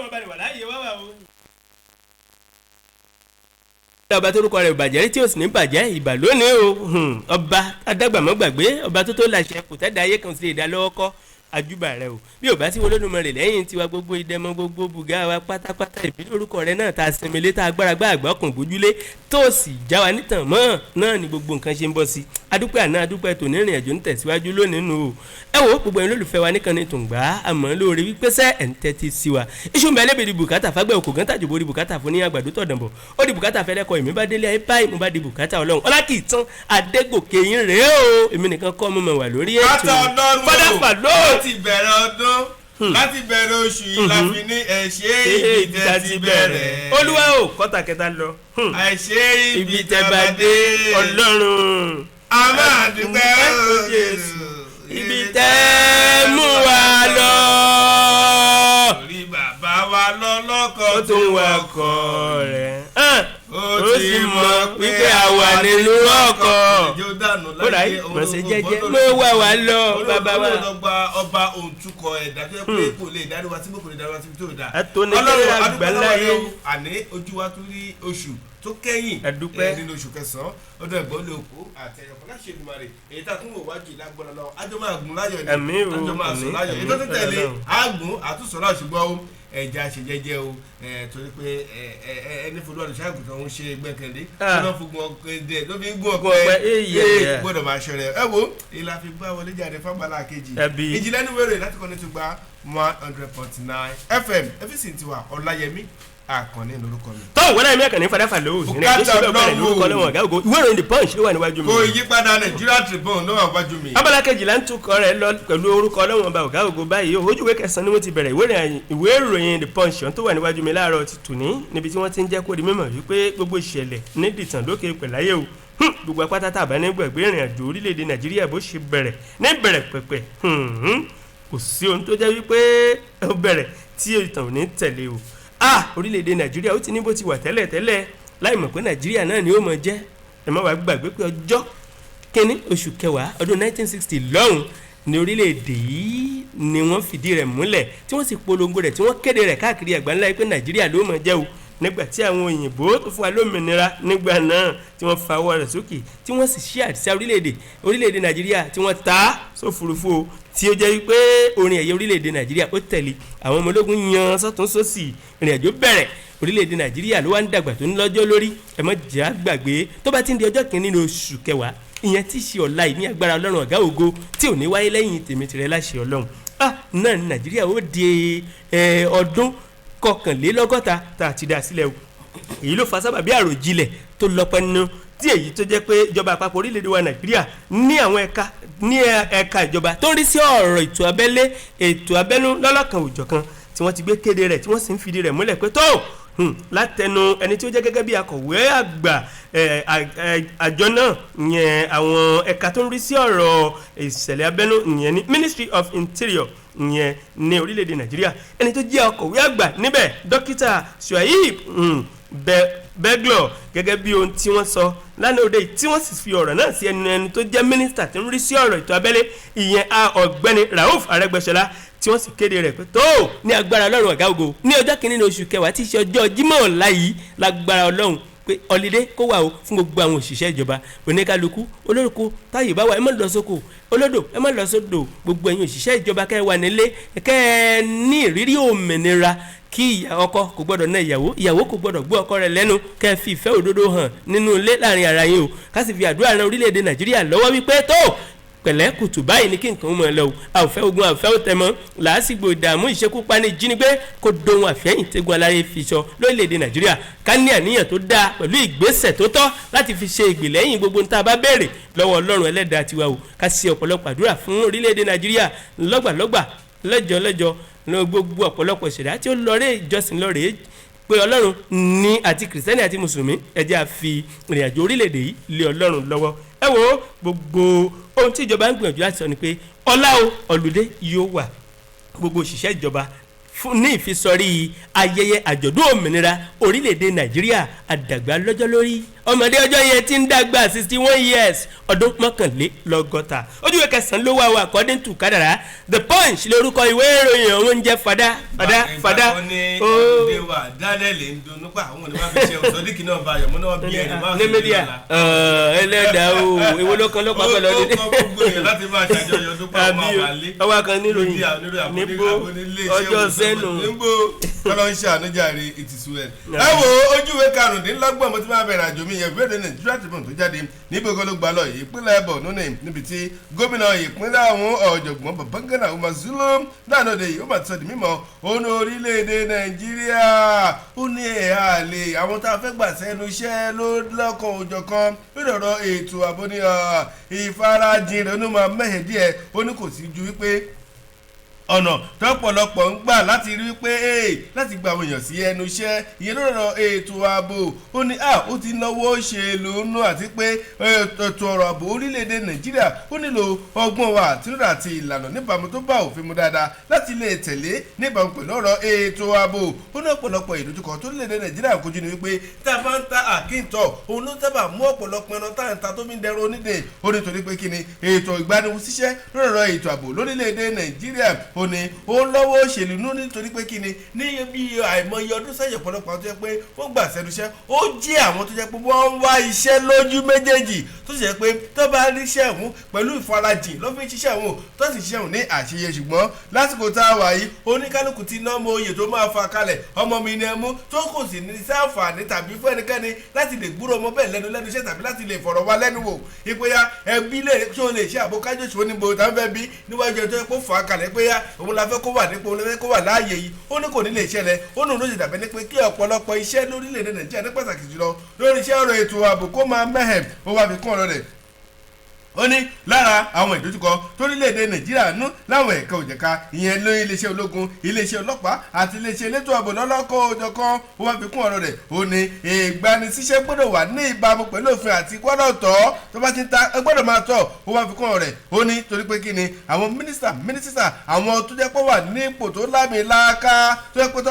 ọlọ́run bá ní wà láàyè wá wà o. ọba tó rúkọ rẹ̀ bàjẹ́ tí ó sì ní bàjẹ́ ìbà lónìí o ọba adágbàmọ́gbàgbé ọba tó láṣẹ kò tẹ́lẹ̀ ayé kan sí ìdálọ́wọ́ kọ́ ajúbà rẹ o bí ò bá sí Olódùmarè lẹ́yìn tiwa gbogbo ìdẹ́mọ gbogbo bùgá wa pátápátá ìbílẹ̀ orúkọ rẹ náà tá a sinmi lé tá a gbára gbá àgbọ̀kùn gbójúlé tó sì já wa nítàn mọ́ náà ni gbogbo nǹkan ṣe ń bọ́ sí adúpẹ́ àná adúpẹ́ tòní ìrìn àjò ń tẹ̀síwájú lónìí nù o ẹ wo gbogbo ẹ̀yin olólùfẹ́ wa nìkan ní tòǹgbà àmọ́ lóore wípé sẹ́ ẹ̀ ń tẹ́tí sí wa iṣu mbẹ́ lẹ́bi di bùkátà fagbẹ́ òkò gán tàjò di bùkátà fún ní àgbàdo tọ̀dànbọ̀ ó di bùkátà fẹ́lẹ́kọ̀ èmi bá délé ayé báyìí mo bá di bùkátà ọlọ́run ọlá kì í tán adégòkè yín rèé o èmi nìkan kọ́ mo mọ̀ wà lórí ètò fọdàfà lóò láti bẹ̀rẹ̀ oṣù yìí la fi ní ẹ̀ṣẹ́ ibi tẹ́ ti bẹ̀rẹ̀. olúwa ò kọ́ta kẹta lọ. ẹ̀ṣẹ́ ibi tẹ́ bá dé. ọlọ́run. a máa dúpẹ́ o Jésù. ibi tẹ́ mú wa lọ. orí bàbá wa lọ́lọ́kọ̀ ó tún wà ọkọ̀ rẹ̀. ó sì mọ̀ wípé a wà nínú ọkọ̀. ó rà yìí mọ̀ọ́sẹ̀ jẹ́jẹ́ ló wà wá lọ bàbá wa. ọba òǹtukọ̀ ẹ̀dá tó yẹ pé kò lè dárí wa tí kò lè dárí wa tí tó dá. àtọ́nẹ́kẹ́rẹ́ àgbáláyé. àní ojú wa tún rí oṣù tó kẹ́yìn nínú oṣù kẹsàn-án ọdún ẹ̀gbọ́n lè kó àtẹ̀yẹ̀fọ́ láṣẹ Èdùmàrè èyí tá a tún wò wájú lágbọ́n lọ àjọ máa gùn láyọ̀ ni àjọ máa sùn láyọ̀ èyí tó tún tẹ̀lé àgùn àtúnṣọ́lá ṣùgbọ́n ẹja ṣe jẹ́jẹ́ o torí pé ẹni fúnlọ́ ọ̀dọ̀ ṣáàgùtàn ń ṣe gbẹ́kẹ̀lé ló fi gun ọkọ̀ ló fi gun ọkọ̀ gbọ́dọ̀ máa ṣọrẹ ẹ wo ìlà fi gbá wọlé jáde fábàlà kejì ìjìnlẹ́nuwérè láti kọ́ni tó gba 100.9 FM ẹfíìsì tiwa Ọláyẹmí Àkànní lórúkọ mi. tó wọlé ẹ̀mí ẹ̀kànnì fàdáfà lówó sí ní ìṣẹ́lẹ̀ ọ̀bẹ̀rẹ̀ lórúkọ lọ́wọ́ ọ̀gá ògo ìwé ìròyìn The Punch ló wà níwájú mi. kò yípadà Nigeria Tribune ló wà níwájú mi. abala kejìlá ń tukọ̀ rẹ̀ lọ pẹ̀lú orúkọ lọ́wọ́ ọba ọ̀gá ògo báyìí o ojú ìwé kẹsàn-án ni wọ́n ti bẹ̀rẹ̀ ìwé ìròyìn The Punch tó wà níwájú mi láàárọ̀ ti tòní níbi tí wọ́n ti ń jẹ́ kó di mímọ̀ wípé gbogbo ìṣẹ̀lẹ̀ ní dìtàn lókè pẹ̀láyé o gbogbo apáta tàbá ní gbẹ̀gbẹ́ ìrìn àjò orílẹ̀-èdè Nàìjíríà bó ṣe bẹ̀rẹ̀ ní bẹ̀rẹ̀ pẹ̀pẹ̀ kò sí ohun tó jẹ́ wípé ó bẹ̀rẹ̀ tí ìtàn ò ní tẹ̀lé o orílẹ̀-èdè Nàìjíríà ó ti ní bó ti wà tẹ́lẹ̀ láì mọ̀ pé Nàìjíríà náà ni ó mọ̀ jẹ́ ẹ má wàá gbàgbé pé ọjọ́ kínní oṣù kẹwàá ọdún 1960 lọ́hùn ní orílẹ̀-èdè yìí ni wọ́n fìdí rẹ̀ múlẹ̀ tí wọ́n sì polongo rẹ̀ tí wọ́n kéde rẹ̀ káàkiri àgbáńlá pé Nàìjíríà ló mọ̀ jẹ́ o nígbà tí àwọn òyìnbó tó fún wa lómìnira nígbà náà tí wọ́n fa ọwọ́ rẹ̀ sókè tí wọ́n sì ṣí àdìsá orílẹ̀-èdè Nàìjíríà tí wọ́n ta sófurufú o tí ó jẹ́ wípé orin ẹ̀yẹ orílẹ̀-èdè Nàìjíríà ó tẹ̀lé àwọn ọmọ ológun yan sọ́tún sósì ìrìn àjò bẹ̀rẹ̀ orílẹ̀-èdè Nàìjíríà ló wá ń dàgbà tó ń lọ́jọ́ lórí ẹ má jẹ́ á gbàgbé tó bá ti ń di ọjọ́ kìíní ní oṣù kẹwàá ìyẹn tí í ṣe ọ̀la yìí ní agbára Ọlọ́run ọ̀gá ògo tí ò ní wáyé lẹ́yìn tèmi tìrẹ láṣẹ Ọlọ́run náà ní Nàìjíríà ó di ọdún kọkànlélọ́gọ́ta tá a ti dá sílẹ̀ o èyí ló fa sábàbí àròjinlẹ̀ tó lọ́pẹ́ nínú tí èyí tó jẹ́ pé ìjọba àpapọ̀ orílẹ̀-èdè wa Nàìjíríà ní àwọn ẹ̀ka ìjọba tó ń rí sí ọ̀rọ̀ ètò abẹ́nú lọ́lọ́kan òjọ̀kan tí wọ́n ti gbé kéde rẹ̀ tí wọ́n sì ń fìdí rẹ̀ múlẹ̀ pé tó látẹnu ẹni tí ó jẹ́ gẹ́gẹ́ bí akọ̀wé àgbà àjọ náà yẹn àwọn ẹ̀ka tó ń rí sí ọ̀rọ̀ ìṣẹ̀lẹ̀ abẹ́nú yẹn ní Ministry of Interior yẹn ní orílẹ̀-èdè Nàìjíríà ẹni tó jẹ́ akọ̀wé àgbà níbẹ̀ dókítà Suhaib Bello gẹ́gẹ́ bí ohun tí wọ́n sọ lánàá òde tí wọ́n sì fi ọ̀rọ̀ náà sí ẹni tó jẹ́ mínísítà tó ń rí sí ọ̀rọ̀ ètò abẹ́lé ìyẹn ọ̀gbẹ́ni Rauf Arẹ́gbẹ́ṣọlá tí wọ́n sì kéde rẹ̀ pé tó ní agbára Ọlọ́run ọ̀gá ògo ní ọjọ́ kìíní oṣù kẹwàá tí í ṣe ọjọ́ Jímọ̀ ọ̀la yìí lágbára Ọlọ́run pé ọlídé kó wà o fún gbogbo àwọn òṣìṣẹ́ ìjọba oníkálukú olórúkọ táyé bá wà ẹ má lọ sóko olódò ẹ má lọ sódò gbogbo ẹ̀yin òṣìṣẹ́ ìjọba kẹ́ ẹ wà nílé kẹ́ ẹ ní ìrírí òmìnira kí ọkọ kò gbọdọ̀ ná ìyàwó kò gbọdọ̀ gbọ́ ọkọ rẹ̀ lẹ́nu kẹ́ ẹ fi ìfẹ́ òdodo hàn nínú ilé láàrin ara yín o ká sì fi àdúrà ran orílẹ̀-èdè Nàìjíríà lọ́wọ́ wípé tó pẹ̀lẹ́ kùtù báyìí ní kí nǹkan mọ̀ ẹ́ lọ àwòfẹ́ ogun àwòfẹ́ òtẹ̀mọ́ làásìgbò ìdààmú ìṣekúpani ìjínigbé kó dohun àfẹ́yìn tẹ́gun aláré fi sọ lórílẹ̀‐èdè Nàìjíríà ká ní àníyàn tó dáa pẹ̀lú ìgbésẹ̀ tó tọ́ láti fi ṣe ìgbìlẹ́yìn gbogbo ní tá a bá béèrè lọ́wọ́ Ọlọ́run ẹlẹ́dàá tiwa o ká ṣe ọ̀pọ̀lọpọ̀ àdúrà fún orílẹ̀‐èdè Nàìjíríà lọ́gbàlọ́gbà lọ́jọ́ gbogbo ọ̀pọ̀lọpọ̀ ìṣẹ̀dá tí ó lọ́ọ́rẹ́ ìjọsìn lọ́ọ́rẹ́ pé Ọlọ́run ní àti kìrìsìtẹ́nì àti mùsùlùmí ẹ jẹ́ á fi ìrìnàjò orílẹ̀‐èdè yìí lé Ọlọ́run lọ́wọ́ ẹ wo gbogbo ohun tí ìjọba ń gbìyànjú láti sọ ni pé ọlá o ọ̀lùdé yóò wà gbogbo òṣìṣẹ́ ìjọba ní ìfisọrí ayẹyẹ àjọ̀dún òmìnira orílẹ̀-èdè nàìjíríà àdàgbà lọ́jọ́ lórí ọmọdé ọjọ́ yẹn ti ń dàgbà 61 years ọdún mọ́kànlélọ́gọ́ta ojúwe kẹsàn-án ló wà wà according to kádàrá the punch lórúkọ ìwé ìròyìn ọ̀hún ń jẹ́ fada. ó ní ọdún wa daniel ń dunnú pa àwọn onímọ̀ fi ṣe òṣòdìkì náà bá yọ̀mọ́ náà bí ẹni máa fi ṣe ẹlẹ́dàá o èwo ló kan lọ́pàá pẹ̀lú ọdún. ó kọ́ gbogbo èèyàn láti máa ṣàjọyọ̀ ọdún pa ọmọ àwálé. ọwọ́ kan níròyìn níbo ọjọ́ sẹ́nu. níbo kọ́lọ́ ń ṣàánújàre ìtìsúwẹ̀. ẹ wo ojúwe karùndínlọ́gbọ̀n mo ti máa bẹ̀rẹ̀ àjò mi yẹn fẹ́rẹ̀ Nigeria Tribune tó jáde níbo kọ́ ló gbà lọ ìpínlẹ̀ Borno níbi tí gómìnà ìpínlẹ̀ àwọn ọ̀jọ̀gbọ́n Babangana Umar Zulum dáná de yìí ó mà ti sọ di mímọ́ òun orílẹ̀-èdè Nàìjíríà ó ní ẹ̀hà àlè àwọn tá a fẹ́ gbà sẹ́nu iṣẹ́ ló lọ́kàn òjọ̀kan lórí ọ̀rọ̀ ètò ààbò ní ìfarajìn rẹ̀ ó ní máa mẹ́hẹ̀ díẹ̀ ó ní kò sí ju wípé ọ̀nà tọ́pọ̀lọpọ̀ ń gbà láti rí pé láti gba àwọn èèyàn sí ẹnu iṣẹ́ ìyẹn ló rọrọ ètò ààbò ó ní ó ti náwó òṣèlú nù àti pé ètò ọ̀rọ̀ ààbò orílẹ̀-èdè Nàìjíríà ó nílò ọgbọ́n wa àtúndà àti ìlànà níbàámu tó bá òfin mu dáadáa láti lè tẹ̀lé níbàámu pẹ̀lú ọ̀rọ̀ ètò ààbò ó ní ọ̀pọ̀lọpọ̀ ìdojúkọ tó orílẹ̀-èdè Nàìjíríà kojú ni wípé tá a bá ń ta àkíntọ̀ òun ló sábà mú ọ̀pọ̀lọpọ̀ ẹran tá à ń ta tó fi ń dẹrọ onídè ó ní torí pé kí ni ètò ìgbaniwọ̀síṣẹ́ lọ́rọ̀ ètò ààbò lórílẹ̀-èdè Nàìjíríà ó ní ó lọ́wọ́ òṣèlú nú nítorí pé kí ni ní bí àìmọye ọdún sẹ́yìn ọ̀pọ̀lọpọ̀ àwọn tó jẹ́ pé wọ́n gbà sẹ́nu iṣẹ́ ó jẹ́ àwọn tó jẹ́ pé wọ́n ń wá iṣẹ́ lójú méjèèjì tó sì jẹ́ pé tó bá rí iṣẹ́ ọ̀hún pẹ̀lú ìfarajìn ló fi ń ṣiṣẹ́ ọ̀hún tó sì ṣiṣẹ́ ọ̀hún ní àṣeyẹ ṣùgbọ́n lásìkò tá a wà yìí oníkálukú ti ná mọ oyè tó máa fa kalẹ̀ ọmọ mi ni ẹ mú tó kò sì ní sáǹfààní tàbí fún ẹnikẹ́ni láti lè gbúrò ọmọ bẹ́ẹ̀ lẹ́nu iṣẹ́ tàbí láti lè fọ̀rọ̀ wá lẹ́nu wò ìpéyà ẹbí lè ṣó lè ṣe àbókájò ṣòwò níbo tá a fẹ́ bí níwájú ẹjọ́ kó fà á kalẹ̀ péyà òun la fẹ́ kó wà nípò olóyè kó wà láàyè yìí ó ní kò ní lè ṣẹlẹ̀ ó ní olóyè dàbẹ́ ní pé kí ọ̀pọ̀lọpọ̀ iṣẹ́ lórílẹ̀‐èdè Nàìjíríà ní pàtàkì jùlọ lórí iṣẹ́ ọ̀rọ̀ ètò ààbò kó máa mẹ́hẹ̀ ó wá fi kún ọ̀rọ̀ rẹ̀ ó ní lára àwọn ìdojúkọ torílẹ̀-èdè Nàìjíríà nú láwọn ẹ̀ka òjẹ̀ka ìyẹn lórí iléeṣẹ́ ológun iléeṣẹ́ ọlọ́pàá àti iléeṣẹ́ elétò ààbò lọ́lọ́kọ̀ òjọ̀kan ó wá fi kún ọ̀rọ̀ rẹ̀ ó ní ìgbanisíṣẹ́ gbọ́dọ̀ wà ní ìbámu pẹ̀lú òfin àti gbọ́dọ̀ tọ́ tó bá ti ta gbọ́dọ̀ máa tọ́ ó wá fi kún ọ̀rọ̀ rẹ̀ ó ní torí pé kí ni àwọn mínísítà àwọn tó jẹ́ pé wà ní ipò tó lámì láàká tó jẹ́ pé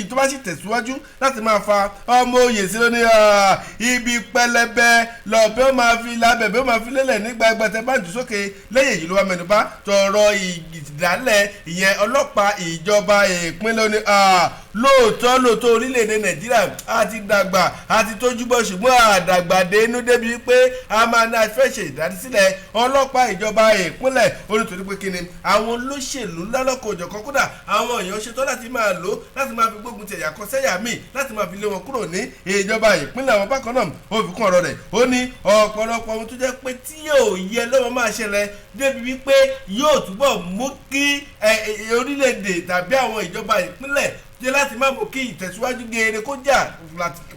tó bá sì tẹ̀síwájú láti máa fa ọmọ òye sí lóní ibi pẹlẹbẹ lọ́ọ̀bẹ ó máa fi lábẹ̀bẹ̀ ó máa fi lélẹ̀ nígbà gbẹtẹ bá jù sókè lẹ́yìn èyí ló wá mẹ́nubà tọrọ ìdálẹ̀ ìyẹn ọlọ́pàá ìjọba ìpínlẹ̀ oní lóòótọ́ orílẹ̀-èdè Nàìjíríà a ti dàgbà a ti tójú bọ́ ṣùgbọ́n àdàgbàdé inú débi pé a máa ní afẹ́ṣe ìdásílẹ̀ ọlọ́pàá ìjọba ìpínlẹ̀ onítorí pé kíni àwọn olóṣèlú lọ́lọ́kọ̀ òjọ̀kan kódà àwọn èèyàn ṣetán láti máa lò láti máa fi gbógun ti ẹ̀yà kan sẹ́yà míì láti máa fi lé wọn kúrò ní ìjọba ìpínlẹ̀ àwọn bákan náà ó fi kún ọ̀rọ̀ rẹ̀ ó ní ọ̀pọ̀lọpọ̀ ohun tó jẹ́ pé tí yóò yẹ lọ́wọ́ máa ṣẹlẹ̀ débi wípé yóò túbọ̀ mú kí orílẹ̀-èdè tàbí àwọn ìjọba ìpínlẹ̀ jẹ́ láti má mú kí ìtẹ̀síwájú geere kó jà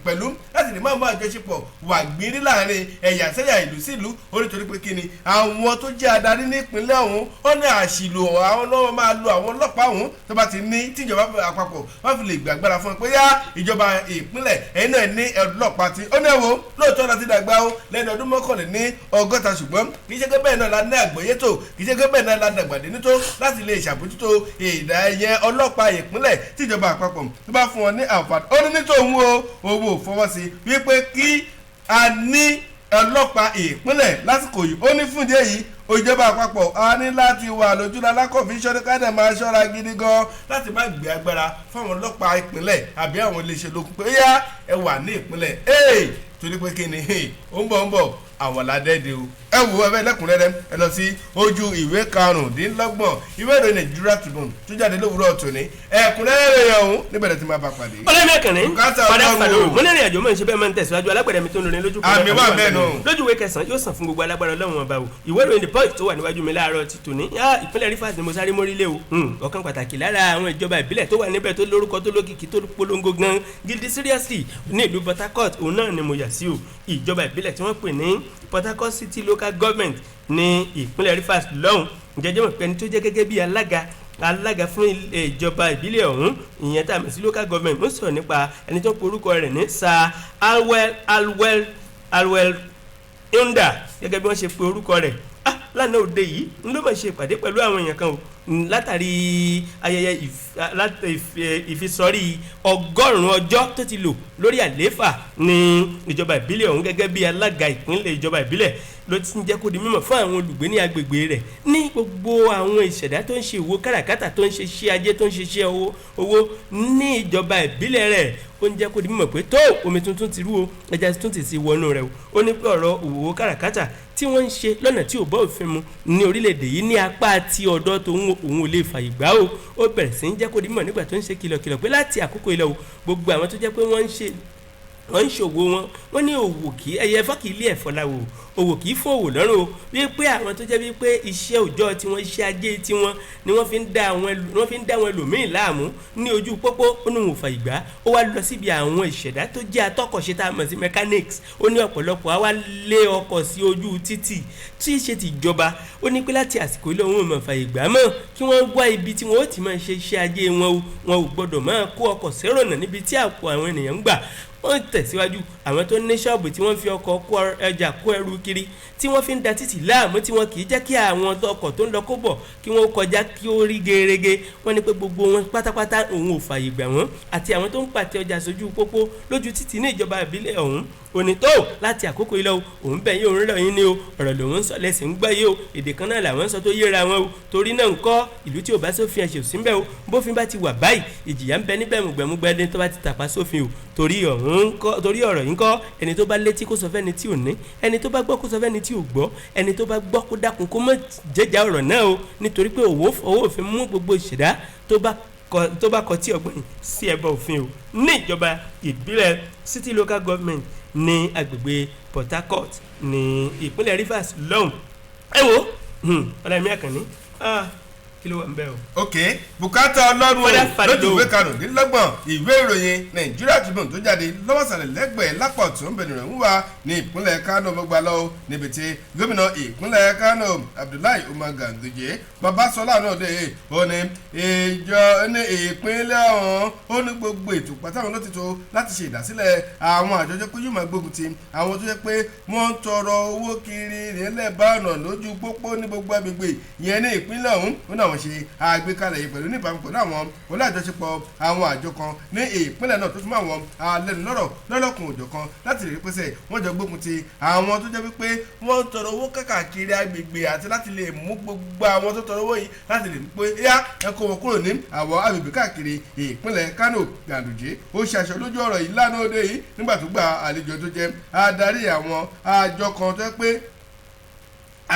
pẹ̀lú láti lè má mú àjọṣepọ̀ wà gbérí láàrin ẹ̀yà sẹ́yà ìlú sí ìlú onítorí pé kíni àwọn tó jẹ́ adarí ní ìpínlẹ̀ ọ̀hún ó ní àṣìlò àwọn náà máa lo àwọn ọlọ́pàá ọ̀hún tó bá ti ní tíjọba àpapọ̀ wọ́n fi lè gbàgbára fún un pé yá ìjọba ìpínlẹ̀ ẹ̀yin náà ní ọlọ́pàá tí ó ní ẹ̀wọ̀ lóòótọ́ láti dàgbà ó lẹ́nu ọdún mọ́kànléní ọgọ́ta ṣùgbọ́n kì í ṣe pé bẹ́ẹ̀ náà la ní àgbọ́yé tó kì í ṣe pé bẹ́ẹ̀ náà la dàgbàdé nító láti lè ṣàbójútó ìdá ẹ̀yẹ ọlọ́pàá ìpínlẹ̀ tíjọba àpapọ̀ tó bá fún wọn ní àǹfààní ó ní nítòun owó fọwọ́ sí wípé kí a ní ọlọ́pàá ìpínlẹ̀ lásìkò yìí ó ní fún ìdí èyí ìjọba àpapọ̀ a ní láti wà lójúlá alákọ̀ọ́fin ṣọ́dẹ́kádẹ́ máa ṣọ́ra gidi gan láti má gbé agbára fáwọn ọlọ́pàá ìpínlẹ̀ àbí àwọn iléeṣẹ́ ológun pé yá ẹ wà ní ìpínlẹ̀ torí pé kí ni ó ń bọ̀ àwọn ládẹ́ẹ̀dẹ́ o ẹ wò ẹ bẹ́ẹ̀ lẹ́kùnrẹ́rẹ́ ẹ lọ sí ojú ìwé karùndínlọ́gbọ̀n ìwé ìròyìn Nigeria Tribune tó jáde lówùúrọ̀ tòní ẹ̀kúnrẹ́rẹ́ rẹ̀ ọ̀hún níbẹ̀rẹ̀ tí máa bá pàdé. ọlọ́mọ ẹ̀kànnì padà fàdó mo ní ìrìn àjò mọ̀ ní ṣe bẹ́ẹ̀ máa ń tẹ̀síwájú alágbẹ̀dẹ mi tó ń lórin lójú kan àmì wà bẹ́ẹ̀ nù. lójú ìwé kẹsàn-án yóò sàn fún gbogbo alágbára ọlọ́run ọba o ìwé ìròyìn The Punch tó wà níwájú mi láàárọ̀ ti tòní ìpínlẹ̀ Rivers ni mo sáré mórí lé o ọ̀kan pàtàkì lára àwọn ìjọba ìbílẹ̀ tó wà níbẹ̀ tó lórúkọ tó lókìkí tó polongo gan gidi seriously ní ìlú Port Harcourt òun náà ni mo yà sí o ìjọba ìbílẹ̀ tí wọ́n pè ní Port Harcourt City Local Government ní ìpínlẹ̀ Rivers lọ́hùn jẹjẹrẹ mọ̀ pé ẹni tó jẹ́ gẹ́gẹ́ bí alága fún ìjọba ìbílẹ̀ ọ̀hún ìyẹn tá a mọ̀ sí local government mo sọ̀rọ̀ nípa ẹni tó ń porúkọ rẹ̀ ní Sir Alwell Yonda gẹ́gẹ́ bí wọ́n ṣe pe orúkọ rẹ̀ lánàá òde yìí ń ló máa ṣe ìpàdé pẹ̀lú àwọn èèyàn kan o látàrí ayẹyẹ ìfisọrí 100 ọjọ́ tó ti lò lórí àlééfà ní ìjọba ìbílẹ̀ ọ̀hún gẹ́gẹ́ bí alága ìpínlẹ̀ ìjọba ìbílẹ̀ ló ti ń jẹ́ kó di mímọ̀ fún àwọn olùgbé ní agbègbè rẹ̀ ní gbogbo àwọn ìṣẹ̀dá tó ń ṣe òwò káràkátà tó ń ṣe iṣẹ́ ajé tó ń ṣe iṣẹ́ owó ní ìjọba ìbílẹ̀ rẹ̀ ó ń jẹ́ kó di mímọ̀ pé tó omi tuntun ti rú o ẹja tuntun ti wọnú rẹ̀ o ó ní pé ọ̀rọ̀ òwò káràkátà tí wọ́n ń ṣe lọ́nà tí ò bá òfin mu ní orílẹ̀-èdè yìí ní apá tí ọ̀dọ́ tó ń òun ò lè fàyè gbà ó bẹ̀rẹ̀ sí ń jẹ́ kó di mímọ̀ nígbà tó ń ṣe kìlọ̀kìlọ̀ pé láti àkókò ilẹ̀ o gbogbo àwọn tó jẹ́ pé wọ́n ń ṣòwò wọn ní òwò kí ẹyẹ fọ́ọ̀kì ilé ẹ̀fọ́ láwo òwò kì í fún òwò lọ́rùn o wípé àwọn tó jẹ́ wípé iṣẹ́ òòjọ́ tiwọn iṣẹ́ ajé tiwọn ni wọ́n fi ń dá àwọn ẹlòmíín láàmú ní ojú pópó ó ní wọn ò fàyè gbà ó wá lọ síbi àwọn ìṣẹ̀dá tó jẹ́ atọ́kọ̀ṣe tá a mọ̀ sí mechanics ó ní ọ̀pọ̀lọpọ̀ á wá lé ọkọ̀ sí ojú títì tí í ṣe tìjọba ó ní pé láti àsìkò ilé òun ò mọ̀ fàyè gbà mọ́ kí wọ́n wá ibi tí wọ́n ó ti máa ṣe iṣẹ́ ajé wọn ò gbọ́dọ̀ máa kó ọkọ̀ sérònà níbi tí àpò àwọn ènìyàn ń gbà wọ́n tẹ̀síwájú àwọn tó ní ṣọ́ọ̀bù tí wọ́n fi ọkọ̀ kó ẹja kó ẹrù kiri tí wọ́n fi ń da títì láàmú tí wọ́n kì í jẹ́ kí àwọn ọkọ̀ tó ń lọ kó bọ̀ kí wọ́n kọjá kí ó rí gerege wọ́n ní pé gbogbo wọn pátápátá òun ò fààyè gbà wọ́n àti àwọn tó ń pàtẹ ọjà sójú pópó lójú títì ní ìjọba ìbílẹ̀ ọ̀hún òní tó láti àkókò ilẹ̀ o òun bẹ̀ yín òun rẹ̀ yín ni o ọ̀rọ̀ lòun ń sọ lẹ́sìn ń gbọ́ yìí o èdè kan náà làwọn ń sọ tó yéra wọn o torí náà ń kọ́ ìlú tí ò bá sófin ẹ̀ṣẹ̀ òsín bẹ́ẹ̀ o bófin bá ti wà báyìí ìjìyà ń bẹ níbẹ̀ mùgbẹ̀mùgbẹ̀dẹ tó bá ti tàpá sófin o torí ọ̀rọ̀ yín kọ́ ẹni tó bá létí kó sọ fẹ́ni tí ò ní ẹni tó bá gbọ́ kó sọ fẹ́ni tí ò gbọ́ ẹni tó bá gbọ́ kó dákun kó má jẹ́jà ọ̀rọ̀ náà o nítorí pé owó òfin mú gbogbo ìṣẹ̀dá tó bá kọtí ọgbọ́n sí ẹbọ òfin o ní ìjọba ìbílẹ̀ city local government ní agbègbè Port Harcourt ní ìpínlẹ̀ Rivers lọ́hùn ẹ wo ọ̀làmí àkànní kí ló wà ń bẹ o. ok bùkátà ọlọ́run lójú ìwé karùndínlọ́gbọ̀n ìwé ìròyìn Nigeria Tribune tó jáde lọ́wọ́sàlẹ̀ lẹ́gbẹ̀ẹ́ lápọ̀ tó ń bẹ̀rẹ̀ ń wà ní ìpínlẹ̀ Kano gbogbo lọ́wọ́ níbi tí gómìnà ìpínlẹ̀ Kano Abdullahi Umar Ganduje Babáṣọlá náà dé ó ní ìjọ ní ìpínlẹ̀ ọ̀hún ó ní gbogbo ètò pàtàkùn ló ti tó láti ṣe ìdásílẹ̀ àwọn àjọjọ́ pé yóò máa gbógun ti àwọn tó jẹ́ pé wọ́n ń tọrọ owó kiri nílẹ̀ bá ọ̀nà lójú pópó ní gbogbo agbègbè ìyẹn ní ìpínlẹ̀ ọ̀hún ó náà wọ́n ṣe àgbékalẹ̀ yìí pẹ̀lú níbàámu pẹ̀lú àwọn olájọṣepọ̀ àwọn àjọ kan ní ìpínlẹ̀ náà tó tún àwọn alẹ́nulọ́rọ̀ lọ́lọ́kùn òjò kan láti rí pèsè wọ́n jọ gbógun ti àwọn tó jẹ́ wípé wọ́n tọrọ owó káàkiri agbègbè àti láti lè mú gbogbo àwọn tó tọrọ owó yìí láti lè pé yá ẹ kó wọn kúrò ní àwọn agbègbè káàkiri ìpínlẹ̀ Kano. Ganduje ó ṣàṣọ lójú ọ̀rọ̀ yìí lánàá òde yìí nígbà tó gba àlejò tó jẹ́ adarí àwọn àjọ kan tó jẹ́ pé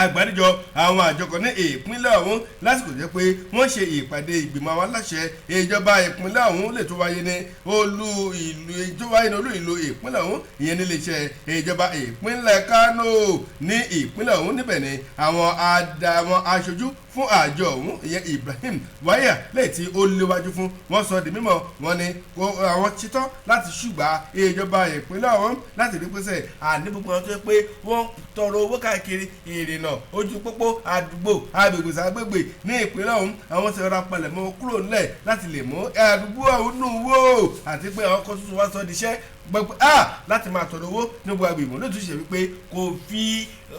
àgbáríjọ àwọn àjọ kan ní ìpínlẹ̀ ọ̀hún lásìkò jẹ́ pé wọ́n ṣe ìpàdé ìgbìmọ̀ àwọn aláṣẹ ìjọba ìpínlẹ̀ ọ̀hún lè tó wáyé ní olú ìlú ìpínlẹ̀ ọ̀hún ìyẹn nílé iṣẹ́ ìjọba ìpínlẹ̀ Kano ní ìpínlẹ̀ ọ̀hún níbẹ̀ ni àwọn aṣojú fún àjọ ọ̀hún ìyẹn Ibrahim Waya lẹ́yìn tí ó léwájú fún wọn sọ di mímọ̀ wọn ni àwọn ṣetán láti ṣùgbà ìjọba ìpínlẹ̀ ọ̀hún láti rí pèsè àní gbogbo àwọn tó yẹ pé wọ́n tọrọ owó káàkiri ìrìnà ojú pópó àdúgbò agbègbè sàgbègbè ní ìpínlẹ̀ ọ̀hún àwọn ti rọra palẹ̀ mọ́ kúrò nílẹ̀ láti lè mú àdúgbò ọ̀hún nù wò àti pé àwọn kan tuntun wá sọ diṣẹ́ gbogbo láti máa tọrọ owó ní gbogbo agbègbè ló tún ṣe wípé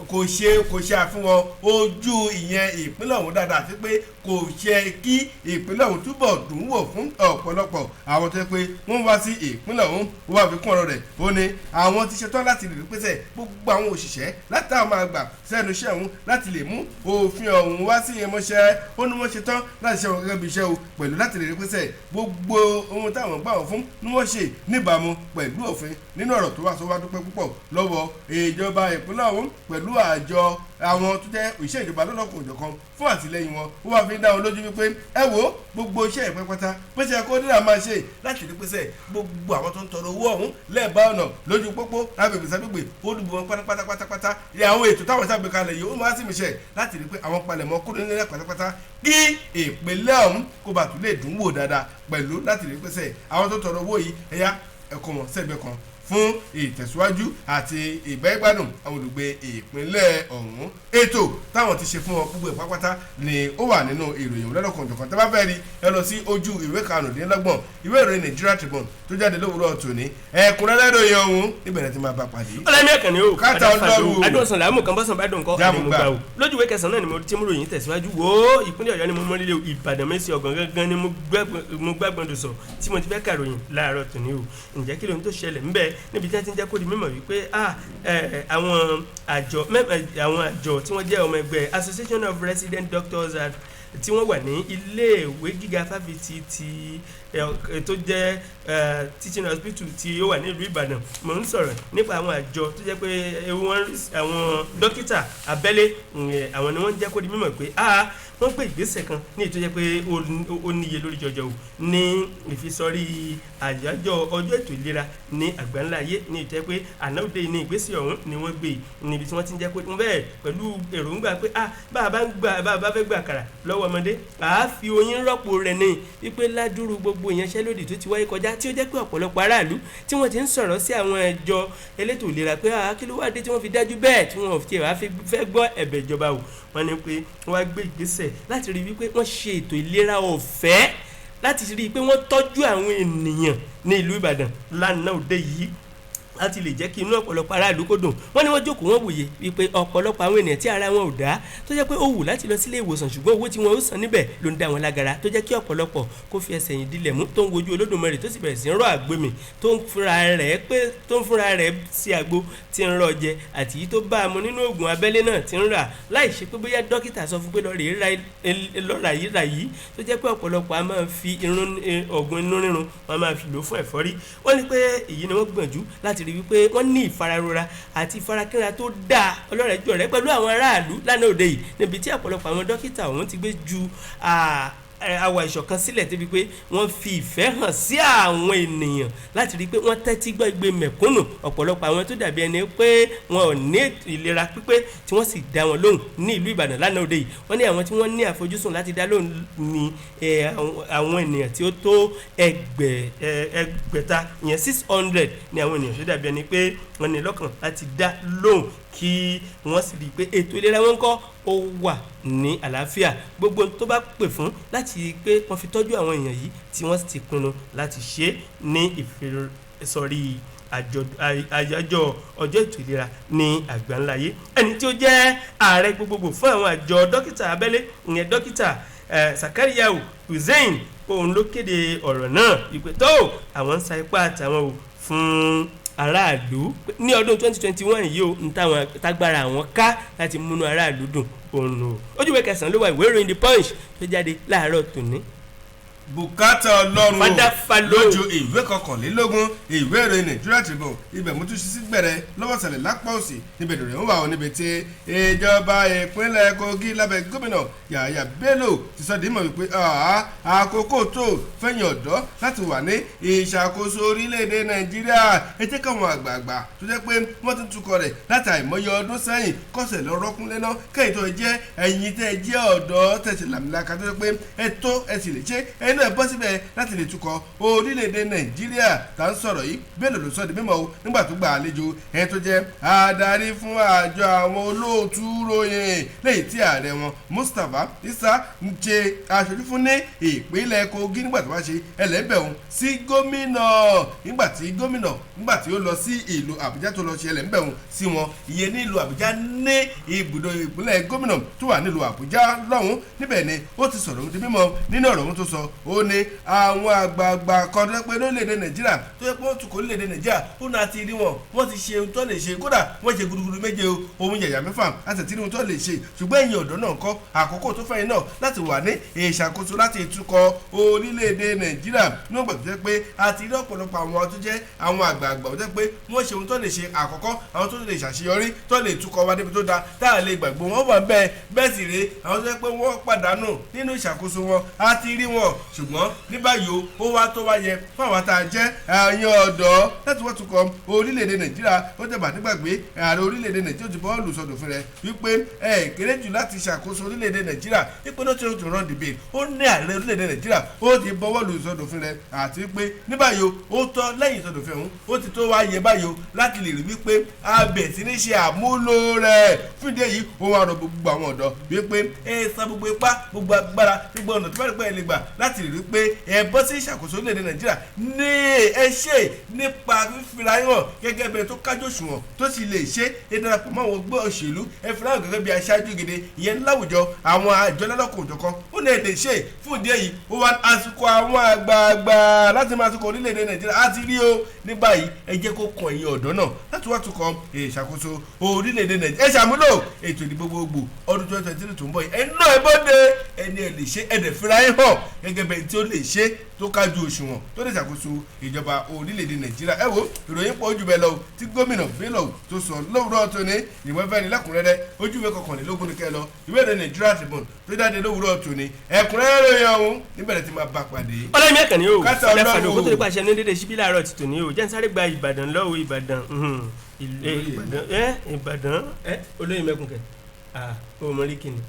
kò ṣe àfihàn ojú ìyẹn ìpínlẹ̀ ọ̀hún dáadáa àti pé kò ṣe kí ìpínlẹ̀ ọ̀hún túbọ̀ dùn wò fún ọ̀pọ̀lọpọ̀ àwọn tó yẹ pé wọ́n wá sí ìpínlẹ̀ ọ̀hún ó wà fi kún ọ̀rọ̀ rẹ̀ ó ní àwọn ti ṣetán láti lè pèsè gbogbo àwọn òṣìṣẹ́ láti àwọn máa gbà sẹ́nu iṣẹ́ ọ̀hún láti lè mú òfin ọ̀hún wá sí ìmọ̀ṣẹ́ ó ní wọ́n ṣetán láti ṣe wọn gẹ́gẹ́ bí iṣẹ́ o pẹ̀lú láti lè pèsè gbogbo ohun táwọn gbà wọ́n fún ní wọ́n ṣe níbàámu pẹ̀lú òfin nínú ọ̀rọ̀ tó wà sọ wá dúpẹ́ púpọ̀ lọ́wọ́ ìjọba ìpínlẹ̀ ọ̀hún pẹ̀lú àjọ àwọn tó jẹ́ iṣẹ́ ìjọba lọ́lọ́kùn òjọ̀kan fún àtìlẹ́yìn wọn ó wà fi ń dá wọn lójú wípé ẹ wo gbogbo iṣẹ́ ìpẹ́ pátá pèsè ẹ̀kọ́ dídà máa ṣe láti rí pèsè gbogbo àwọn tó ń tọrọ owó ọ̀hún lẹ́ẹ̀bá ọ̀nà lójú pópó lágbègbè ságbègbè ó dùbò wọn pátápátá ní àwọn ètò táwọn ṣàgbékalẹ̀ yìí ó máa sì mìṣẹ́ láti rí pé àwọn palẹ̀mọ́ kúrò nílẹ̀ pátápátá kí ìpínlẹ̀ ọ̀hún kó bàtú lè dùn wò dáadáa pẹ̀lú láti rí pèsè àwọn tó tọrọ owó yìí ẹ̀yà ẹ̀kọ́ wọn sẹ́gbẹ̀ẹ́ kan fún ìtẹ̀síwájú àti ìgbáyégbádùn àwọn olùgbé ìpínlẹ̀ ọ̀hún. ètò táwọn ti ṣe fún wọn gbogbo ìpápátá ni ó wà nínú ìròyìn lọ́lọ́kanòjọ̀kan tẹ́ bá fẹ́ rí ẹ lọ sí ojú ìwé karùndínlọ́gbọ̀n ìwé ìròyìn Nigeria Tribune tó jáde lówùúrọ̀ tòní ẹ̀kúnrẹ́rẹ́ ìròyìn ọ̀hún níbẹ̀rẹ̀ tí máa bá pàdé. ọlọ́ni ẹ̀kan ni ó káàtà ọlọ́run adúlọ̀sán làámù kan bọ́sàn bá dùn kọ́ ẹni mo gbà ó lójú ìwé kẹsàn-án náà ni mo ti mú ròyìn tẹ̀síwájú wo ìpínlẹ̀ Ọ̀yọ́ ni mo mọ́ nílé Ìbàdàn Mẹ́sì ọ̀gàn gangan ni mo gbàgbọ́n dùsọ̀ tí mo ti fẹ́ kàròyìn láàárọ̀ tòní o ǹjẹ́ kí lóhun tó ṣẹlẹ̀ ńbẹ níbi tí wọ́n ti ń jẹ́ kó di mímọ̀ wípé àwọn àjọ tí wọ́n jẹ́ ọmọ ẹgbẹ́ Association of Resident Doctors tí wọ́n wà ní iléèwé gíga fáfitì ti tó jẹ́ teaching hospital tí ó wà ní ìlú Ìbàdàn mo ń sọ̀rọ̀ nípa àwọn àjọ tó jẹ́ pé àwọn dókítà abẹ́lé àwọn ni wọ́n jẹ́ kó di mímọ̀ pé wọ́n gbé ìgbésẹ̀ kan ní ètò jẹ́ pé ó níye lórí jọjọ o ní ìfisọrí àyájọ́ ọjọ́ ètò ìlera ní àgbáńlá ayé ní ìtẹ́ pé àná òde ní ìgbésẹ̀ ọ̀hún ni wọ́n gbé níbi tí wọ́n ti ń jẹ́ pé wọ́n bẹ́ẹ̀ pẹ̀lú èròǹgbà pé bá a bá fẹ́ gbà kàrà lọ́wọ́ ọmọdé àá fi oyin rọ́pò rẹ̀ ní wípé ládùúrú gbogbo ìyanṣẹ́lódì tó ti wáyé kọjá tí ó jẹ́ pé ọ̀pọ̀lọpọ̀ aráàlú tí wọ́n ti ń sọ̀rọ̀ sí àwọn ẹjọ́ elétò ìlera pé kí ló wá dé tí wọ́n fi dájú bẹ́ẹ̀ tí wọ́n fi wá fẹ́ gbọ́ ẹ̀bẹ̀ ìjọba o wọ́n ní pé wọ́n wá gbé ìgbésẹ̀ láti rí wípé wọ́n ṣe ètò ìlera ọ̀fẹ́ láti rí i pé wọ́n tọ́jú àwọn ènìyàn ní ìlú Ìbàdàn lánàá òde yìí láti lè jẹ́ kí inú ọ̀pọ̀lọpọ̀ aráàlú kó dùn wọ́n ní wọ́n jókòó wọ́n wòye wípé ọ̀pọ̀lọpọ̀ àwọn ènìyàn tí ara wọn ò dá tó jẹ́ pé ó wù láti lọ sílé ìwòsàn ṣùgbọ́n owó tí wọ́n ó san níbẹ̀ ló ń dá wọn lágara tó jẹ́ kí ọ̀pọ̀lọpọ̀ kó fi ẹsẹ̀ yìn dilẹ̀ mú tó ń wojú Olódùmarè tó sì bẹ̀rẹ̀ sí ń rọ àgbèmí tó ń fúnra rẹ̀ sí àgbo tí ń rọ jẹ àti yìí tó bá a mu nínú oògùn abẹ́lé náà ti ń rà láì ṣe pé bóyá dókítà sọ fún pé lọ́ra yìí tó jẹ́ pé ọ̀pọ̀lọpọ̀ a máa fi ọ̀gùn inú rírun wọn máa fi lò fún ẹ̀fọ́rí wọ́n ní pé èyí ni wọ́n gbìyànjú láti rí wípé wọ́n ní ìfararora àti ìfarakínra tó dáa ọlọ́rẹ̀ẹ́jọ̀rẹ́ pẹ̀lú àwọn aráàlú lánàá òde yìí níbi tí ọ̀pọ̀lọpọ̀ àwọn dókítà ọ̀hún ti gbé ju àwa ìṣọ̀kan sílẹ̀ débi pé wọ́n fi ìfẹ́ hàn sí àwọn ènìyàn láti rí i pé wọ́n tẹ́tí gbọ́ igbe mẹ̀kúnnù ọ̀pọ̀lọpọ̀ àwọn tó dàbí ẹni pé wọn ò ní ìlera pípé tí wọ́n sì dá wọn lóhùn ní ìlú Ìbàdàn lánàá òde yìí wọ́n ní àwọn tí wọ́n ní àfojúsùn láti dá lóhùn ní àwọn ènìyàn tí ó tó ẹgbẹ̀ta ìyẹn 600 ní àwọn ènìyàn tó dàbí ẹni pé wọ́n ní lọ́kàn láti dá lóhùn kí wọ́n sì rí i pé ètò ìlera wọn kọ́ ó wà ní àlàáfíà gbogbo tó bá pè fún láti rí i pé wọ́n fi tọ́jú àwọn èèyàn yìí tí wọ́n sì ti pinnu láti ṣe ní ìfisọrí àyájọ́ ọjọ́ ètò ìlera ní àgbáńláyé ẹni tí ó jẹ́ ààrẹ gbogbogbò fún àwọn àjọ dókítà abẹ́lé ìyẹn dókítà Sakariyau Hussein òun ló kéde ọ̀rọ̀ náà wípé tó àwọn ń sa ipá àtàwọn ò fún aráàlú ní ọdún 2021 yìí ó ń táwọn tágbára àwọn ká láti múnú aráàlú dùn òun o ojúwe kẹsàn-án ló wà ìwé ìròyìn The Punch tó jáde láàárọ̀ tòní. bùkátà ọlọ́run lójú ìwé kọkànlélógún ìwé ìròyìn Nigeria Tribune ibẹ̀ mú tún sí gbẹ̀rẹ̀ lọ́wọ́sẹ̀lẹ̀ lápá òsì níbẹ̀ ìròyìn wà ó níbi tí ìjọba ìpínlẹ̀ Kogi lábẹ́ gómìnà Yahaya Bello ti sọ dìímọ̀ wípé àkókò tó fẹ̀yìn ọ̀dọ́ láti wà ní ìṣàkóso orílẹ̀-èdè Nàìjíríà ẹ jẹ́ káwọn àgbààgbà tó jẹ́ pé wọ́n ti tukọ̀ rẹ̀ láti àìmọye ọdún sẹ́yìn kọ́sẹ̀ lọ́rọ́kúnlé náà kẹ́yìn tó jẹ́ ẹ̀yin tẹ́ jẹ́ ọ̀dọ́ tẹ̀sí làmìlaka tó jẹ́ pé ẹ tó ẹ sì lè ṣe ẹnu ẹ bọ́ síbẹ̀ láti lè tukọ̀ orílẹ̀-èdè Nàìjíríà tá ń sọ̀rọ̀ yìí Bello ló sọ di mímọ̀ o nígbà tó gba àlejò ẹ tó jẹ́ adarí fún àjọ àwọn olóòtú ròyìn lẹ́yìn tí ààrẹ wọn Mustapha Isa ń ṣe aṣojú fún ní ìpínlẹ̀ Kogi nígbà tó wá ṣe ẹlẹ́bẹ̀rún sí gómìnà nígbà tí ó lọ sí ìlú Àbújá tó lọ ṣe ẹlẹ́bẹ̀rún sí wọn ìyẹn ní ìlú Àbújá ní ibùdó ìpínlẹ̀ gómìnà tó wà nílùú Àbújá lọ́hùn níbẹ̀ ni ó ti sọ̀rọ̀ di mímọ̀ nínú ọ̀rọ̀ ohun tó sọ ó ní àwọn àgbààgbà kan tó pé lórílẹ̀‐èdè Nàìjíríà tó yẹ pé wọ́n tún kó lórílẹ̀‐èdè Nàìjíríà ó náà ti rí wọn wọ́n ti ṣe ohun tó lè ṣe kódà wọ́n ṣe gudugudu méje ohun yẹ̀yà mẹ́fà láti tí ohun tó lè ṣe ṣùgbọ́n ẹ̀yin ọ̀dọ́ náà kọ́ àkókò tó fẹ́yìn náà láti wà ní ìṣàkóso láti ìtukọ̀ orílẹ̀‐èdè Nàìjíríà nígbà tó jẹ́ pé a ti rí ọ̀pọ̀lọpọ̀ àwọn tó jẹ́ àwọn àgbààgbà tó jẹ́ pé wọ́n ṣe ohun tó lè ṣe àkọ́kọ́ àwọn tó lè ṣàṣeyọrí tó lè tukọ̀ wa débi tó da tá a lè gbàgbọ́ wọn wà bẹ́ẹ̀ sì rèé àwọn tó jẹ́ pé wọ́n pàdánù nínú ìṣàkóso wọn a ti rí wọn ṣùgbọ́n ní báyìí ó wá tó wá yẹ fún àwọn tá a jẹ́ ẹ̀yin ọ̀dọ́ láti wọ́n tún kọ orílẹ̀-èdè nàìjíríà ó jẹ̀bà nígbàgbé ààrẹ orílẹ̀-èdè nàìjíríà ti bọ́ọ̀lù sọdọ̀fin rẹ̀ wípé kéré jù láti ṣàkóso orílẹ̀-èdè nàìjíríà wípé ló ti rán dìbè ó ní ààrẹ orílẹ̀-èdè nàìjíríà ó ti bọ́ọ̀lù sọdọ̀fin rẹ̀ àti wípé ní báyìí ó tọ́ lẹ́yìn sọdọ̀fin ọ̀hún ó ti tó wá yẹ báyìí láti lè rí wípé abẹ̀ tí ní ṣe àmúlò rẹ̀ fún ìdí èyí ó wá rọ gbogbo àwọn ọ̀dọ́ wípé sa gbogbo ipá gbogbo agbára gbogbo ọ̀nà tó bá rí pé ẹ lè gbà láti rí pé ẹ bọ́ sí ìṣàkóso orílẹ̀-èdè nàìjíríà ní ẹ ṣe nípa fífira hàn gẹ́gẹ́ bẹ́ẹ̀ tó kájú òṣùwọ̀n tó sì lè ṣe é darapọ̀ mọ́ àwọn gbọ́ òṣèlú ẹ fi láwọn gẹ́gẹ́ bí aṣáájú gidi ìyẹn láwùjọ àwọn àjọ lọ́lọ́kọ̀ òjọ̀kan ó lè lè ṣe fún ìdí èyí ó wá àsìkò àwọn àgbààgbà láti máa tukọ̀ orílẹ̀-èdè nàìjíríà á ti rí o ní báyìí ẹ jẹ́ kó kàn ẹ̀yin ọ̀dọ́ náà láti wá tukọ̀ ìṣàkóso orílẹ̀-èdè nàìjíríà ẹ ṣàmúlò ètò ìdìbò gbogbo ọdún 2023 tó ń bọ̀ yìí ẹ náà ẹ bọ́dẹ ẹni ẹ lè ṣe ẹ̀dẹ̀ fira ẹ hàn gẹ́gẹ́ bẹ́ẹ̀ tí ó lè ṣe tó kájú òṣùwọ̀n tó lè ṣàkóso ìjọba orílẹ̀-èdè nàìjíríà ẹ wo ìròyìn pọ̀ ojú bẹ́ẹ̀ lọ tí gómìnà Bello tó sọ lówùrọ̀ tòní ìwọ́n fẹ́ ni lẹ́kùnrẹ́rẹ́ ojúwe kọkànlélógún ní kẹ́ lọ ìwé ìròyìn Nigeria Tribune tó jáde lówùrọ̀ tòní ẹ̀kúnrẹ́rẹ́ ròyìn ọ̀hún níbẹ̀rẹ̀ tí máa bá pàdé. ọlọ́yin mẹ́kàn ni o lẹ́fàdó kó tó lè pàṣẹ ní dédé síbí láàárọ̀ ti tòní o jẹ́nsáré gba Ìbàdàn lọ́wọ́ Ìbàdàn olóyin mẹ́kùn kẹ́ o mọ rí kìnnì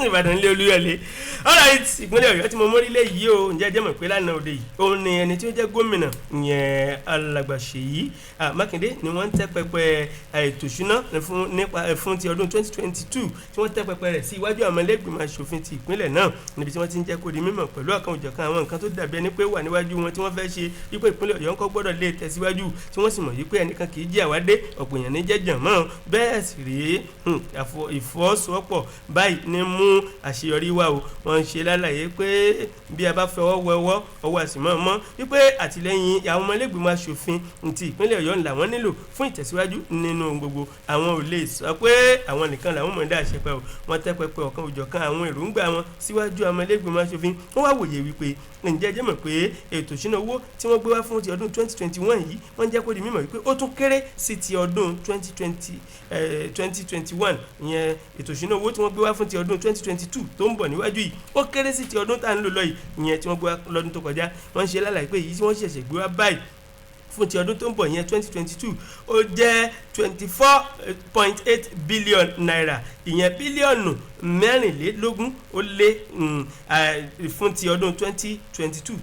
Ìbàdàn ilé Olúyọ̀lé alright ìpínlẹ̀ Ọ̀yọ́ tí mo mórí lé yìí o ǹjẹ́ jẹ́ mọ̀ pé lánàá òde yìí òun ni ẹni tí ó jẹ́ gómìnà ìyẹn Alàgbà Ṣèyí Mákindé ni wọ́n ń tẹ́ pẹpẹ ètò ìṣúná fún ti ọdún 2022 tí wọ́n tẹ́ pẹpẹ rẹ̀ sí iwájú àwọn ẹlẹ́gbìmọ̀ aṣòfin ti ìpínlẹ̀ náà níbi tí wọ́n ti ń jẹ́ kó di mímọ̀ pẹ̀lú ọ̀kan òjọ̀kan àwọn nǹkan tó dàbí ẹni pé wà níwájú wọn tí wọ́n fẹ́ ṣe wípé ìpínlẹ̀ Ọ̀yọ́ ńkọ́ gbọ́dọ̀ lè tẹ̀síwájú tí wọ́n sì mọ̀ wípé ẹnìkan kì í jẹ́ àwádé ọ̀pọ̀ èèyàn ní jẹ́jàn mọ́ bẹ́ẹ̀ sì rèé ìfọwọ́sowọ́pọ̀ báyìí ní mú àṣeyọrí wa o wọ́n ń ṣe lálàyé pé bí a bá fọwọ́ wẹwọ́ ọwọ́ àsìmọ́ mọ́ wípé àtìlẹ́yìn àwọn ọmọ ẹlẹ́gbẹ̀mọ aṣòfin ti ìpínlẹ̀ Ọ̀yọ́ ńlá wọn nílò fún ìtẹ̀síwájú nínú gbogbo àwọn ò lè sọ pé àwọn nìkan làwọn mọ̀ ń dá àṣepẹ́ o wọ́n tẹ́ pẹpẹ ọ̀kan òjọ̀kan àwọn èròǹgbà wọn síwájú àwọn ẹlẹ́gbẹ̀mọ aṣòfin wọ́n wá wòye wípé ǹjẹ́ jẹ́ mọ̀ pé ètò ìṣúná owó tí wọ́n gbé wá fún ti ọdún 2021 yìí wọ́n jẹ́ kó di mímọ̀ wípé ó tún kéré sí ti ọdún 2021 ìyẹn ètò ìṣúná owó tí wọ́n gbé wá fún ti ọdún 2022 tó ń bọ̀ níwájú yìí ó kéré sí ti ọdún tá à ń lò lọ yìí ìyẹn tí wọ́n gbé wá lọ́dún tó kọjá wọ́n ń ṣe lálàyé pé èyí tí wọ́n ṣẹ̀ṣẹ̀ gbé wá báyìí fún ti ọdún tó ń bọ̀ yẹn 2022 ó jẹ́ 24.8 billion naira ìyẹn bílíọ̀nù mẹ́rìnlélógún ó lé fún ti ọdún 2022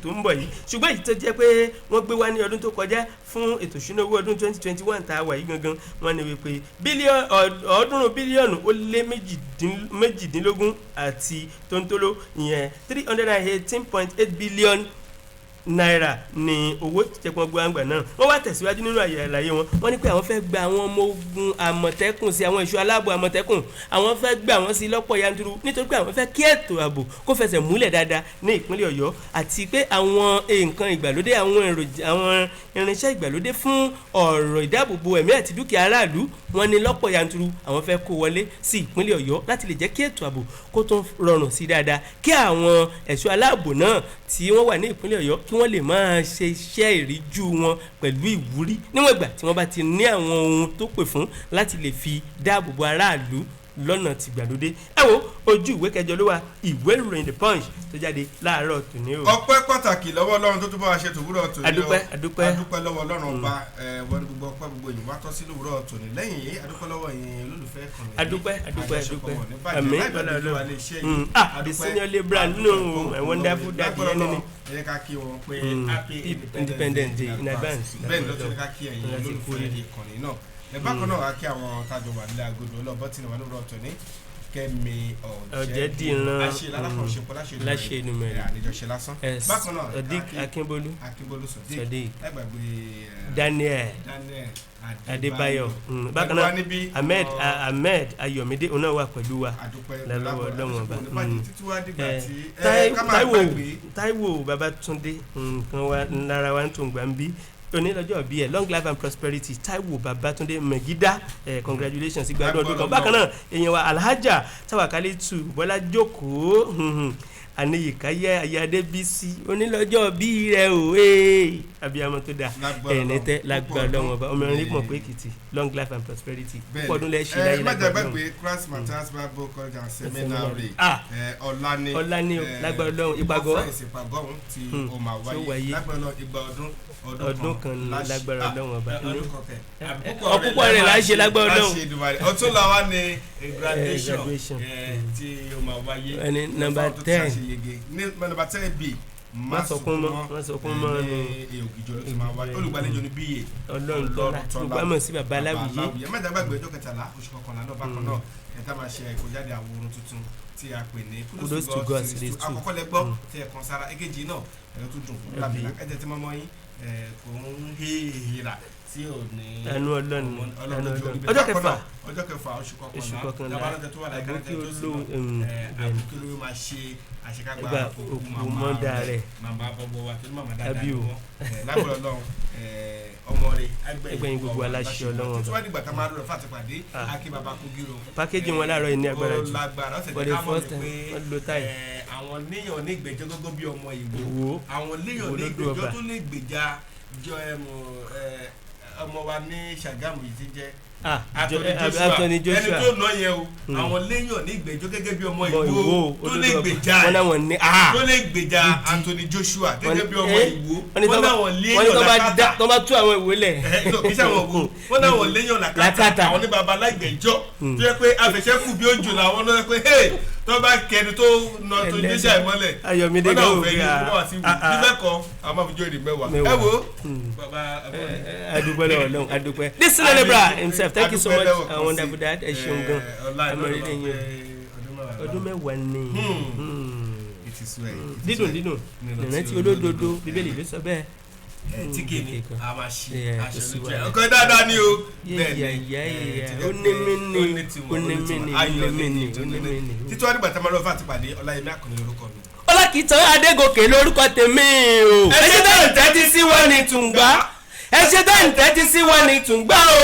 tó ń bọ̀ yìí ṣùgbọ́n èyí tó jẹ́ pé wọ́n gbé wá ní ọdún tó kọjá fún ètò ìṣúná owó ọdún 2021 tá a wà yìí gangan wọ́n ní wípé ọ̀ọ́dúnrún bílíọ̀nù ó lé méjìdínlógún àti tóńtóló ìyẹn 318.8 billion náírà ni owó tẹ̀pọ̀n gbàngbà náà wọ́n wá tẹ̀síwájú nínú àlàyé wọn wọ́n ní pé àwọn fẹ́ gba àwọn ọmọ ogun àmọ̀tẹ́kùn sí àwọn ẹ̀ṣọ́ aláàbò àmọ̀tẹ́kùn àwọn fẹ́ gbà wọ́n sí lọ́pọ̀ yanturu nítorí pé àwọn fẹ́ kí ètò ààbò kó fẹsẹ̀ múlẹ̀ dáadáa ní ìpínlẹ̀ Ọ̀yọ́ àti pé àwọn nǹkan ìgbàlódé àwọn irinṣẹ́ ìgbàlódé fún ọ̀rọ̀ ìdáàbòbò ẹ̀mí àti dúkìá aráàlú wọ́n ní lọ́pọ̀ yanturu àwọn fẹ́ kó wọlé sí ìpínlẹ̀ Ọ̀yọ́ láti lè jẹ́ kí ètò ààbò kó tó rọrùn sí dáadáa kí àwọn ẹ̀ṣọ́ aláàbò náà tí wọ́n wà ní ìpínlẹ̀ Ọ̀yọ́ kí wọ́n lè máa ṣe iṣẹ́ ìríjú wọn pẹ̀lú ìwúrí níwọ̀n ìgbà tí wọ́n bá ti ní àwọn ohun tó pè fún láti lè fi dáàbò bo aráàlú lọ́nà tìgbàlódé ẹ wo ojú ìwé kẹjọ ló wà ìwé ìròyìn The Punch tó jáde láàárọ̀ tòní o. ọpẹ́ pàtàkì lọ́wọ́ Ọlọ́run tó túbọ̀ ṣe tòwúrọ̀ tòní o adúpẹ́ lọ́wọ́ Ọlọ́run ọba wọ́n gbogbo ọpẹ́ gbogbo yìí wá tọ́ sí lówùrọ̀ tòní lẹ́yìn yìí adúpẹ́ lọ́wọ́ yìí olólùfẹ́ kan ní adúpẹ́ àmín the senior labourer nínú wonderful daddy ẹni ni ẹ ká kí wọn pé happy Independence Day in advance. bẹ́ẹ̀ ni lọ́tọ́ ká kí ẹ̀yin olólùfẹ́ ìkànnì náà bákan náà wá kí àwọn tájọ wà nílẹ̀ agodo ọlọ́bọ̀ tí wọ́n lówùrọ̀ tòní Kẹ́mi Ọ̀jẹ̀dìran láṣẹ ìnumẹ̀rẹ̀ àníjọṣe lásán bákan náà Sodiq Akínbólú Sodiq ẹgbàgbé Daniel Adébáyọ̀ bákan náà Ahmed Ayọ̀mídé òun náà wà pẹ̀lú wa lọ́wọ́ lọ́wọ́ ọba Táíwò Babátúndé nǹkan wa lára wa ń tún gbà ń bí onílọ́jọ́ bíi ẹ̀ long life and prosperity Táíwò Babátúndé Mẹ̀gídá congratulations gbádùn ọdún kan bákan náà èèyàn wa Alhaja Tawakalitu Bọ́lá Jókòó Àníyíkáyé Ayádébísí onílọ́jọ́ bíi rẹ̀ o abiyamọ tó dáa ẹ̀ẹ́nẹ́tẹ́ lágbára Ọlọ́run ọba ọmọ ìrìn mọ̀ pé Èkìtì long life and prosperity púpọ̀ ọdún lẹ́ ṣe láyé lágbára Ọlọ́run. májàgbé Christ Matthias Bible College and Seminary ọ̀la ni lágbára Ọlọ́run ìpàgọ́ ọ̀hún tí ó máa wáyé lágbára Ọlọ́run ìgbà ọdún kan lágbára Ọlọ́run ọba ọ̀pọ̀pọ̀ rẹ̀ láṣẹ lágbára Ọlọ́run. ọtún làwa ni graduation tí ó máa wáyé nọ́mbà 10 nọ́mbà 10B má sọkún mọ́ ní Ògìjọ ló ti máa wáyé olùgbàlejò ní bíyè Ọlọ́run tọ́lá gbogbo àmọ̀ sí bàbá aláwìyé. ẹ má dàgbàgbé ọjọ́ 13 oṣù kọkànlá náà bákan náà ẹ tá máa ṣe ìkójáde àwọn orin tuntun tí a pè ní Kudos to God series 2 àkọ́kọ́ lẹ́gbọ́ tí ẹ kàn sára èkejì náà ẹ tó dùn fún lábìlà ẹ jẹ́ tí mọ́mọ́ yín kò ń hìhìrà tí ò ní ẹnu Ọlọ́run ọjọ́ kẹfà oṣù kọkànlá dábàlọ́jọ́ tó wà láì kárẹ́tẹ́ tó sì àbúkí olóyún máa ṣe àṣekágbá òkú mọ́dà rẹ̀ màmá bọ́bọ́ wa tó ní màmá dáadáa ni wọ́n lágbára Ọlọ́run ọmọ rẹ̀ ẹgbẹ̀yìn gbogbo aláṣẹ Ọlọ́run tí wọ́n dìgbà tá máa rọ̀ fàtí pàdé akí baba Kogiro pákéjì wọn láàárọ̀ yìí ní agbára jù for the first time wọ́n lo táì. àwọn léèyàn ní ìgbẹ́jọ́ gọ́gọ́ bí ọmọ Ìgbò àwọn léèyàn ní ìgbẹ́jọ́ tó lè gbèjà jọ ọmọ wa ní Ṣàgámù yìí ti jẹ́ Anthony Joshua ẹni tó lọ yẹ o àwọn léèyàn ní ìgbẹ́jọ́ gẹ́gẹ́ bí ọmọ Ìgbò tó lè gbèjà Anthony Joshua gẹ́gẹ́ bí ọmọ Ìgbò wọ́n náwọn léèyàn làkàtà tó bá tú àwọn ìwé lẹ̀ kì í ṣe àwọn òwò wọ́n náwọn léèyàn làkàtà àwọn ní baba aláìgbẹ́jọ́ tó yẹ pé àfẹsẹ́kù bí ó jù làwọn náà pé tó bá kẹni tó nà tó Joshua ìmọ́lẹ̀ Ayọ̀mídé gan òwe nífẹ̀ẹ́ kan àwọn àfijọ́ èdè mẹ́wàá ẹ wo adúpẹ́ lọ́wọ́ lọ́wọ́ adúpẹ́ this celebra himself thank you so much wonderful dad ẹ ṣeun gan amọ̀rẹ́lẹ̀ yẹn ọdún mẹ́wàá ni dídùn ìrántí olódodo Bíbélì ló sọ bẹ́ẹ̀ tí kìíní a máa ṣe aṣọ ọkọ dáadáa ni o bẹ́ẹ̀ onímìnì títí wàá dìgbà tí a máa lọ fún àtìpàdé Ọláyẹmí Àkànní lórúkọ mi. Ọlákìtàn Adégòkè lórúkọ tèmi o ẹ ṣe tẹ́ ń tẹ́tí sí wọn ní tùǹgbà ẹ ṣe tẹ́ ń tẹ́tí sí wọn ní tùǹgbà o.